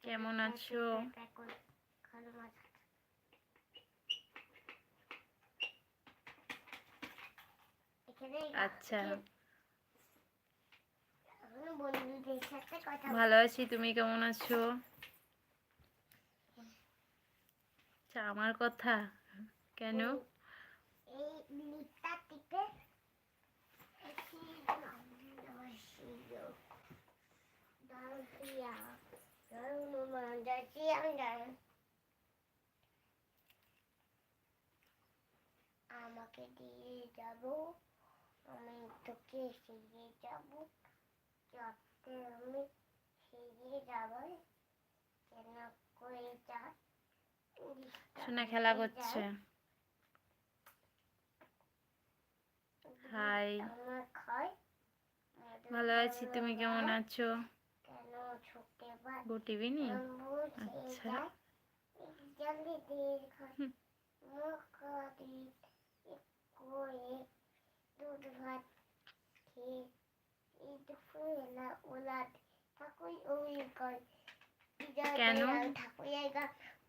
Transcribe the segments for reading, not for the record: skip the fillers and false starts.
কেমন আছো? আচ্ছা, ভালো আছি। তুমি কেমন আছো? আচ্ছা, আমার কথা কেন? আমাকে দিয়ে যাব, আমি তোকে শিখে যাব, যাতে আমি শিখে যাব। কেন করে যা শোনা খেলা করছে। হাই, আমার খাই। ভালো আছি। তুমি কেমন আছো? কেন ছোটে বাদ গুড ইভিনিং। আচ্ছা, জলদি দিয়ে খাই। মুখ দিয়ে করে দুধ ভাত খেয়ে এই দুপুরবেলা ওলা ঠাকুর ওই করে কেন? ঠাকুরের গা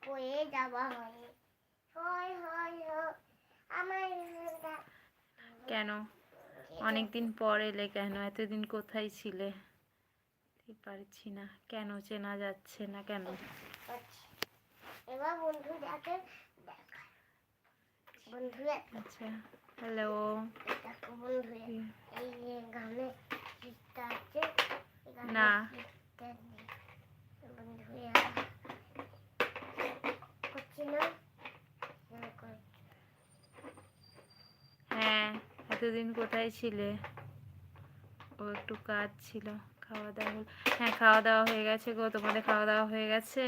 করে যাওয়া হয়। হয় হয় আমার কেন অনেকদিন পর এলে? কেন এতদিন কোথায় ছিলে? পারছি না কেন, চেনা যাচ্ছে না কেন? এবার বন্ধু দেখে বন্ধু। আচ্ছা, হ্যালো বন্ধু এই যে গানে চিত্তা আছে না, বন্ধু করছি না। হ্যাঁ, এতদিন কোথায় ছিলে? ও একটু কাজ ছিল। খাওয়া দাওয়া হলো? হ্যাঁ, খাওয়া দাওয়া হয়ে গেছে গো। তোমাদের খাওয়া দাওয়া হয়ে গেছে?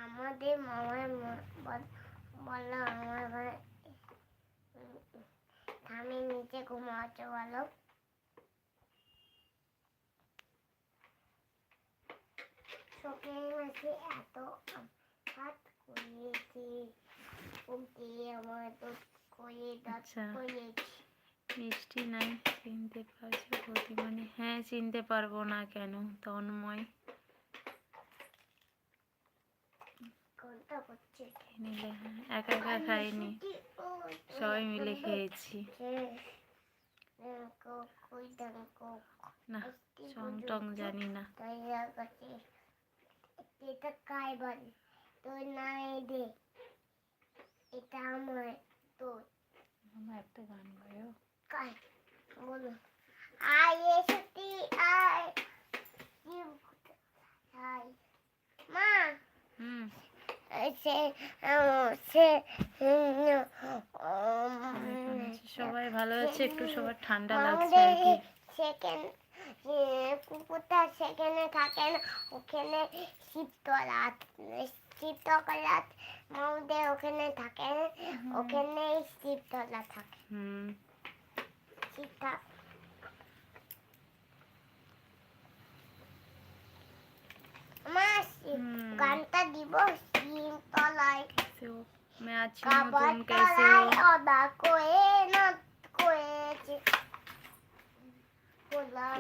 আমাদের মামার বলো আমার ধামের নিচে ঘুমাচ্ছে। বলো চোখের মাঝে এত হাত করিয়েছি, আমার তো করে আচ্ছা, করিয়েছি। মিষ্টি নাই চিনতে পারছো প্রতিমানে? হ্যাঁ, চিনতে পারবো না কেন? তন্ময় কোনটা করছে নিলে? হ্যাঁ, একা একা খাইনি, সবাই মিলে খেয়েছি। না, চং টং জানি না। এটা কাই বল তোর নাই দে, এটা আমার তোর। আমার একটা গান গায়ো। কাই বলো আয় এসেছি আয় আয় মা। সে সে সবাই ভালো আছে, একটু সবার ঠান্ডা লাগছে আর কি। সেকেন্ড কুকুরটা সেখানে থাকে না, ওখানে শিবতলা আমাদের ওখানে থাকে না, ওখানে শিবতলা থাকে। শিবটা গানটা দিব শিবতলায়। मैं अच्छी हूँ, तुम कैसे हो?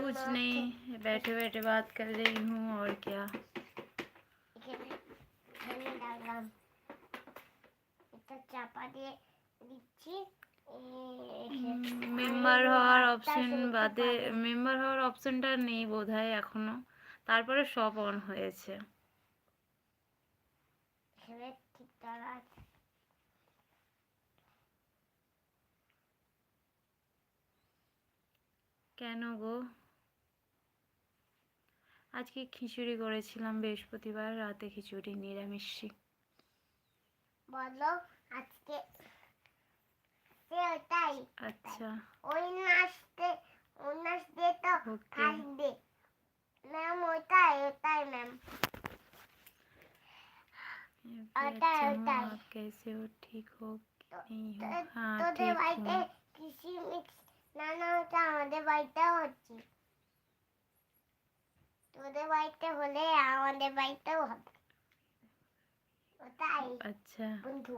कुछ नहीं, बैठे बैठे बात कर रही हूँ और क्या। চাপা দিয়ে দিচ্ছি। মেম্বার হওয়ার অপশন বাদে, মেম্বার হওয়ার অপশনটা নেই বোধহয় এখনো, তারপরে সব অন হয়েছে। কেন গো? আজকে খিচুড়ি করেছিলাম, বৃহস্পতিবার রাতে খিচুড়ি, নিরামিষি। বলো আজকে ওটাই। আচ্ছা, ওই নাচতে তো থাকবে ম্যাম। ওটাই ম্যাম। अच्छा हूँ, आप कैसे हो? ठीक हो नहीं हो? हाँ ठीक हूँ। কৃষি মিক্স নানা হচ্ছে, আমাদের বাড়িতেও হচ্ছে। তোদের বাড়িতে হলে আমাদের বাড়িতেও হবে। ওটাই अच्छा বন্ধু।